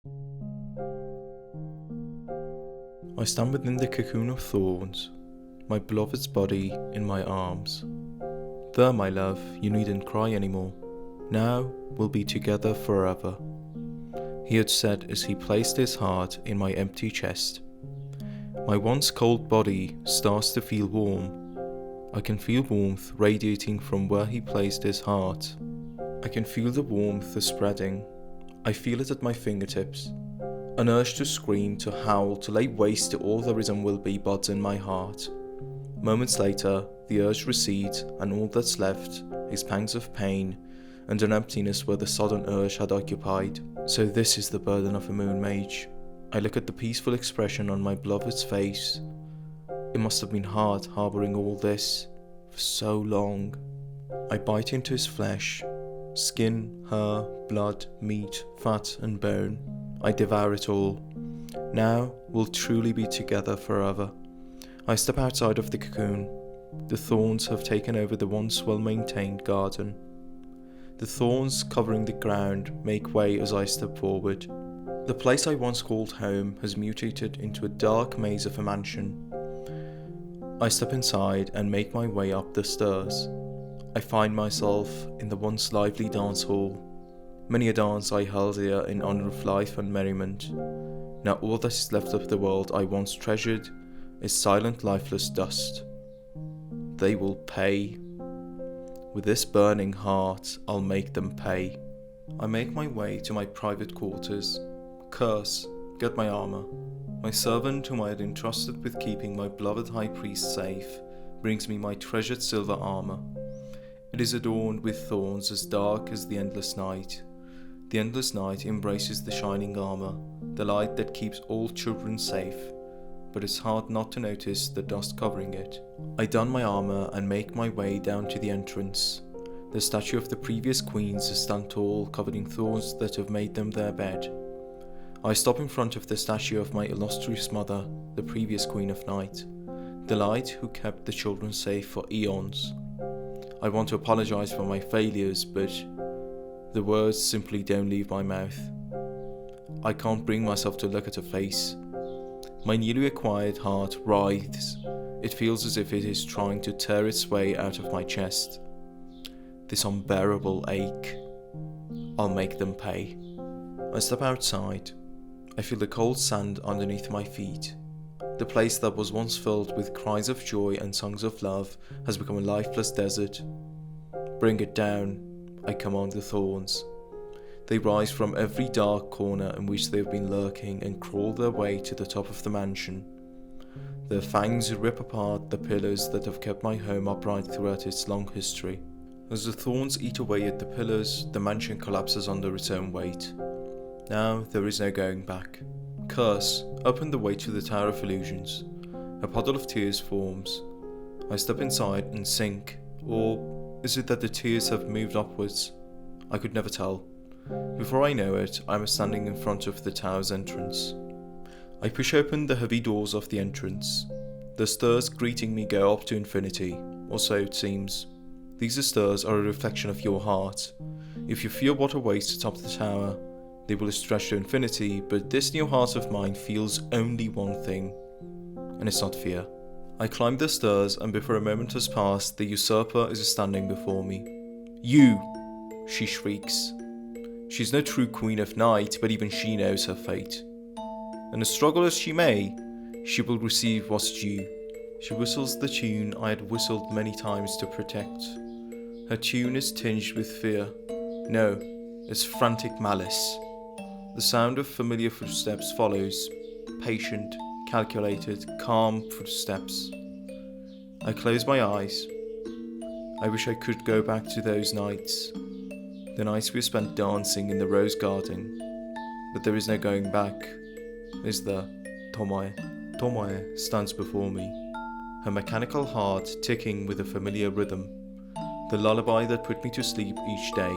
I stand within the cocoon of thorns, my beloved's body in my arms. There, my love, you needn't cry anymore. Now we'll be together forever, he had said as he placed his heart in my empty chest. My once cold body starts to feel warm. I can feel warmth radiating from where he placed his heart. I can feel the warmth spreading. I feel it at my fingertips. An urge to scream, to howl, to lay waste to all there is and will be buds in my heart. Moments later, the urge recedes, and all that's left is pangs of pain and an emptiness where the sudden urge had occupied. So this is the burden of a moon mage. I look at the peaceful expression on my beloved's face. It must have been hard harbouring all this for so long. I bite into his flesh, skin, hair, blood, meat, fat and bone. I devour it all. Now we'll truly be together forever. I step outside of the cocoon. The thorns have taken over the once well-maintained garden. The thorns covering the ground make way as I step forward. The place I once called home has mutated into a dark maze of a mansion. I step inside and make my way up the stairs. I find myself in the once lively dance hall. Many a dance I held here in honour of life and merriment. Now all that is left of the world I once treasured is silent lifeless dust. They will pay. With this burning heart I'll make them pay. I make my way to my private quarters. Curse, get my armour. My servant whom I had entrusted with keeping my beloved high priest safe brings me my treasured silver armour. It is adorned with thorns as dark as the endless night. The endless night embraces the shining armour, the light that keeps all children safe, but it's hard not to notice the dust covering it. I don my armour and make my way down to the entrance. The statue of the previous queens stand tall, covered in thorns that have made them their bed. I stop in front of the statue of my illustrious mother, the previous Queen of Night, the light who kept the children safe for eons. I want to apologise for my failures, but the words simply don't leave my mouth. I can't bring myself to look at her face. My newly acquired heart writhes. It feels as if it is trying to tear its way out of my chest. This unbearable ache. I'll make them pay. I step outside. I feel the cold sand underneath my feet. The place that was once filled with cries of joy and songs of love has become a lifeless desert. Bring it down, I command the thorns. They rise from every dark corner in which they have been lurking and crawl their way to the top of the mansion. Their fangs rip apart the pillars that have kept my home upright throughout its long history. As the thorns eat away at the pillars, the mansion collapses under its own weight. Now there is no going back. Curse, open the way to the Tower of Illusions. A puddle of tears forms. I step inside and sink, or is it that the tears have moved upwards? I could never tell. Before I know it, I am standing in front of the tower's entrance. I push open the heavy doors of the entrance. The stairs greeting me go up to infinity, or so it seems. These stairs are a reflection of your heart. If you feel what awaits atop the tower, they will stretch to infinity, but this new heart of mine feels only one thing, and it's not fear. I climb the stairs, and before a moment has passed, the usurper is standing before me. You! She shrieks. She's no true Queen of Night, but even she knows her fate. And struggle as she may, she will receive what's due. She whistles the tune I had whistled many times to protect. Her tune is tinged with fear. No, it's frantic malice. The sound of familiar footsteps follows, patient, calculated, calm footsteps. I close my eyes. I wish I could go back to those nights, the nights we spent dancing in the rose garden, but there is no going back, is there? Tomoe. Tomoe stands before me, her mechanical heart ticking with a familiar rhythm, the lullaby that put me to sleep each day.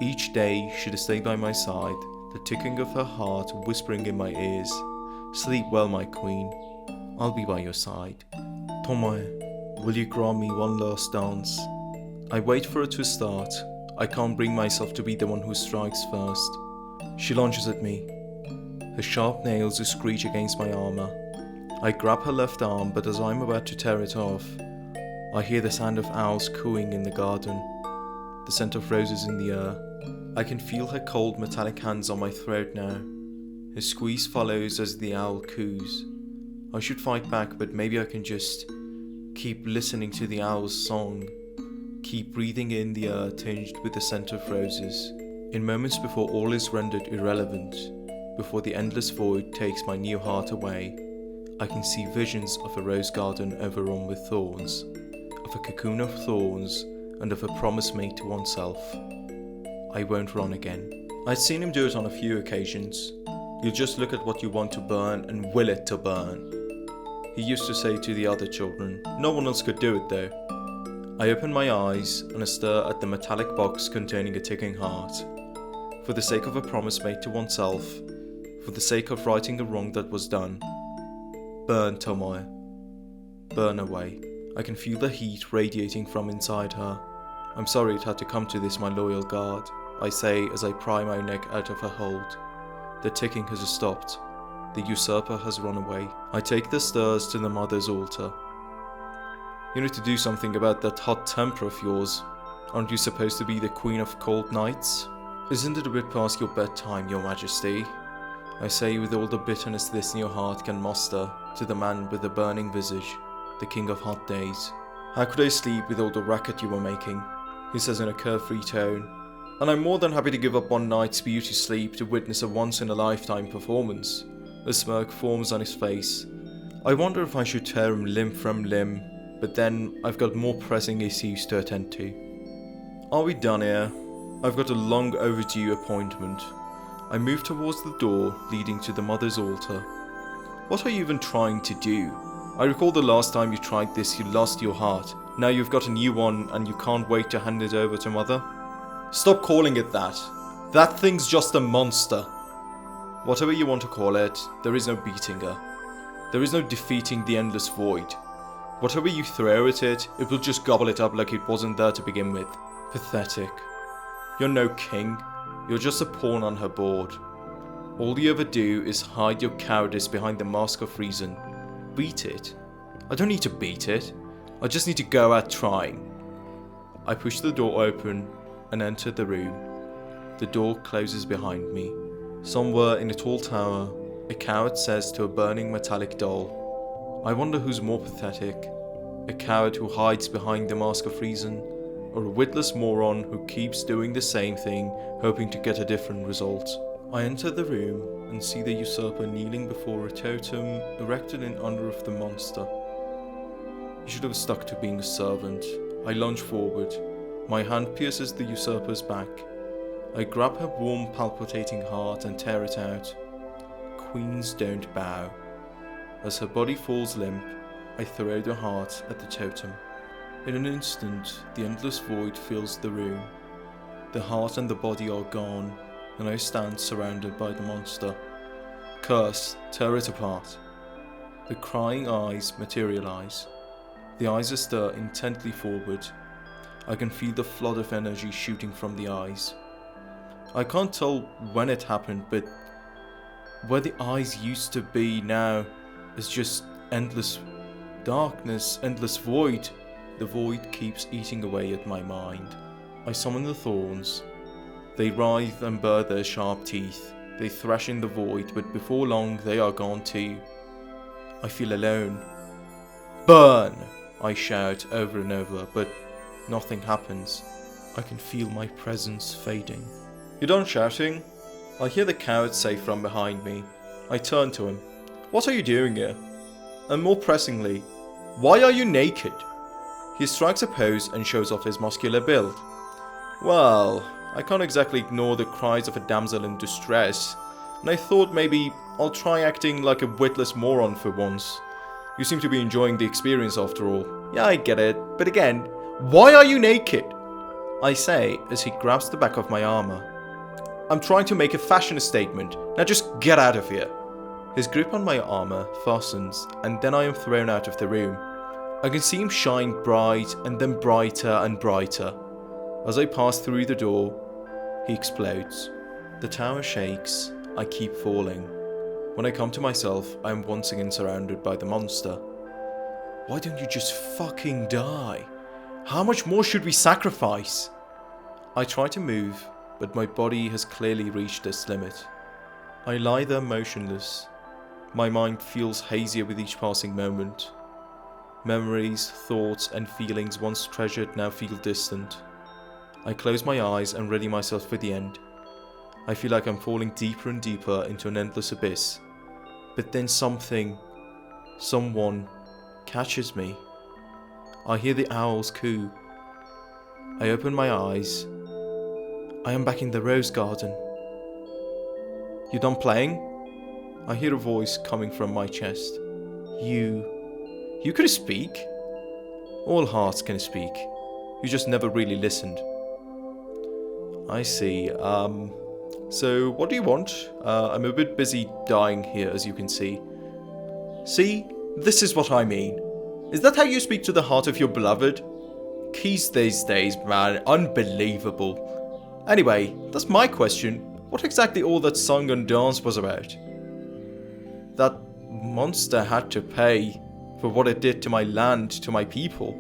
Each day she'd stay by my side, the ticking of her heart whispering in my ears, "Sleep well, my queen, I'll be by your side." Tomoe, will you grant me one last dance? I wait for her to start. I can't bring myself to be the one who strikes first. She lunges at me. The sharp nails screech against my armor. I grab her left arm, but as I'm about to tear it off, I hear the sound of owls cooing in the garden, the scent of roses in the air. I can feel her cold metallic hands on my throat now. Her squeeze follows as the owl coos. I should fight back, but maybe I can just keep listening to the owl's song, keep breathing in the air tinged with the scent of roses. In moments before all is rendered irrelevant, before the endless void takes my new heart away, I can see visions of a rose garden overrun with thorns, of a cocoon of thorns, and of a promise made to oneself. I won't run again. I'd seen him do it on a few occasions. You just look at what you want to burn and will it to burn. He used to say to the other children. No one else could do it though. I open my eyes and stare at the metallic box containing a ticking heart. For the sake of a promise made to oneself, for the sake of righting the wrong that was done. Burn, Tomoe. Burn away. I can feel the heat radiating from inside her. I'm sorry it had to come to this, my loyal guard, I say as I pry my neck out of her hold. The ticking has stopped. The usurper has run away. I take the stairs to the mother's altar. You need to do something about that hot temper of yours. Aren't you supposed to be the queen of cold nights? Isn't it a bit past your bedtime, your majesty? I say with all the bitterness this new heart can muster to the man with the burning visage, the king of hot days. How could I sleep with all the racket you were making? He says in a carefree tone, and I'm more than happy to give up one night's beauty sleep to witness a once-in-a-lifetime performance. A smirk forms on his face. I wonder if I should tear him limb from limb, but then I've got more pressing issues to attend to. Are we done here? I've got a long overdue appointment. I move towards the door leading to the mother's altar. What are you even trying to do? I recall the last time you tried this, you lost your heart. Now you've got a new one and you can't wait to hand it over to mother? Stop calling it that. That thing's just a monster. Whatever you want to call it, there is no beating her. There is no defeating the endless void. Whatever you throw at it, it will just gobble it up like it wasn't there to begin with. Pathetic. You're no king. You're just a pawn on her board. All you ever do is hide your cowardice behind the mask of reason. Beat it. I don't need to beat it. I just need to go out trying. I push the door open and enter the room. The door closes behind me. Somewhere in a tall tower, a coward says to a burning metallic doll, I wonder who's more pathetic, a coward who hides behind the mask of reason, or a witless moron who keeps doing the same thing, hoping to get a different result. I enter the room and see the usurper kneeling before a totem erected in honor of the monster. He should have stuck to being a servant. I lunge forward. My hand pierces the usurper's back. I grab her warm, palpitating heart and tear it out. Queens don't bow. As her body falls limp, I throw the heart at the totem. In an instant, the endless void fills the room. The heart and the body are gone, and I stand surrounded by the monster. Curse, tear it apart. The crying eyes materialize. The eyes stare intently forward. I can feel the flood of energy shooting from the eyes. I can't tell when it happened, but where the eyes used to be now is just endless darkness, endless void. The void keeps eating away at my mind. I summon the thorns. They writhe and bare their sharp teeth. They thrash in the void, but before long they are gone too. I feel alone. Burn! I shout over and over, but nothing happens. I can feel my presence fading. You done shouting? I hear the coward say from behind me. I turn to him. What are you doing here? And more pressingly, why are you naked? He strikes a pose and shows off his muscular build. Well, I can't exactly ignore the cries of a damsel in distress, and I thought maybe I'll try acting like a witless moron for once. You seem to be enjoying the experience after all. Yeah, I get it, but again, why are you naked? I say as he grabs the back of my armor. I'm trying to make a fashion statement, now just get out of here. His grip on my armor fastens, and then I am thrown out of the room. I can see him shine bright and then brighter and brighter. As I pass through the door, he explodes. The tower shakes. I keep falling. When I come to myself, I am once again surrounded by the monster. Why don't you just fucking die? How much more should we sacrifice? I try to move, but my body has clearly reached its limit. I lie there motionless. My mind feels hazier with each passing moment. Memories, thoughts, and feelings once treasured now feel distant. I close my eyes and ready myself for the end. I feel like I'm falling deeper and deeper into an endless abyss. But then someone catches me. I hear the owls coo. I open my eyes. I am back in the rose garden. You done playing? I hear a voice coming from my chest. You could speak? All hearts can speak. You just never really listened. I see. So what do you want? I'm a bit busy dying here, as you can see. See? This is what I mean. Is that how you speak to the heart of your beloved? Keys these days, man. Unbelievable. Anyway, that's my question. What exactly all that song and dance was about? That monster had to pay for what it did to my land, to my people.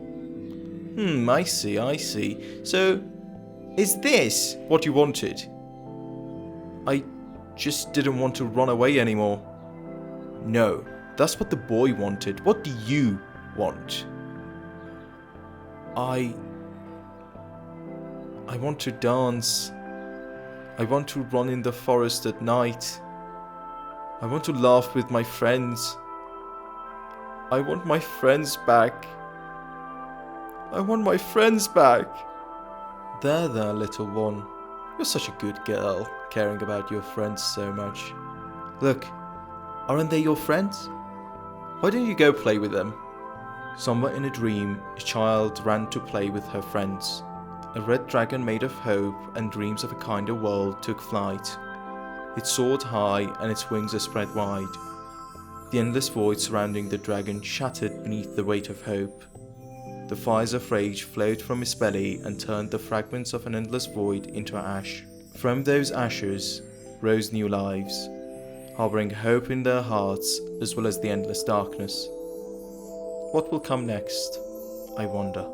I see. So, is this what you wanted? I just didn't want to run away anymore. No, that's what the boy wanted. What do you want? I want to dance. I want to run in the forest at night. I want to laugh with my friends. I want my friends back. I want my friends back. There, little one. You're such a good girl, caring about your friends so much. Look, aren't they your friends? Why don't you go play with them? Somewhere in a dream, a child ran to play with her friends. A red dragon made of hope and dreams of a kinder world took flight. It soared high and its wings are spread wide. The endless void surrounding the dragon shattered beneath the weight of hope. The fires of rage flowed from his belly and turned the fragments of an endless void into ash. From those ashes rose new lives, harboring hope in their hearts as well as the endless darkness. What will come next, I wonder?